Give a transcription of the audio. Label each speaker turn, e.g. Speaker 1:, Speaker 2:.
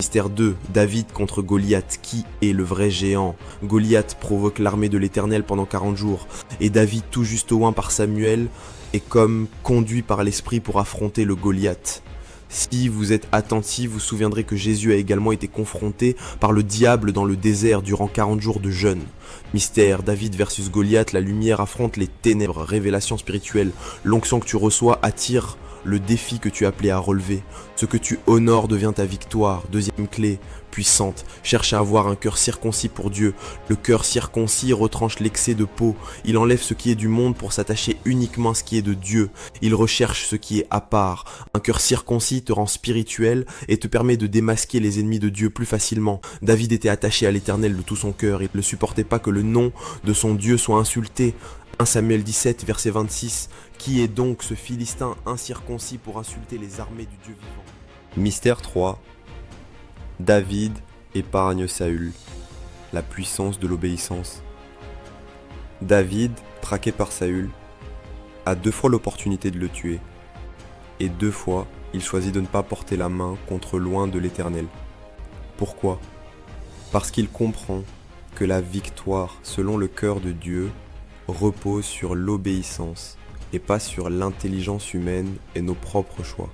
Speaker 1: Mystère 2, David contre Goliath. Qui est le vrai géant? Goliath provoque l'armée de l'Éternel pendant 40 jours, et David, tout juste oint par Samuel, est comme conduit par l'Esprit pour affronter le Goliath. Si vous êtes attentif, vous vous souviendrez que Jésus a également été confronté par le diable dans le désert durant 40 jours de jeûne. Mystère, David versus Goliath, la lumière affronte les ténèbres, révélation spirituelle. L'onction que tu reçois attire le défi que tu es appelé à relever. Ce que tu honores devient ta victoire. Deuxième clé, puissante. Cherche à avoir un cœur circoncis pour Dieu. Le cœur circoncis retranche l'excès de peau. Il enlève ce qui est du monde pour s'attacher uniquement à ce qui est de Dieu. Il recherche ce qui est à part. Un cœur circoncis te rend spirituel et te permet de démasquer les ennemis de Dieu plus facilement. David était attaché à l'Éternel de tout son cœur. Il ne supportait pas que le nom de son Dieu soit insulté. 1 Samuel 17, verset 26. Qui est donc ce Philistin incirconcis pour insulter les armées du Dieu vivant?
Speaker 2: Mystère 3. David épargne Saül. La puissance de l'obéissance. David, traqué par Saül, a 2 fois l'opportunité de le tuer. Et 2 fois, il choisit de ne pas porter la main contre loin de l'Éternel. Pourquoi? Parce qu'il comprend que la victoire, selon le cœur de Dieu, repose sur l'obéissance et pas sur l'intelligence humaine et nos propres choix.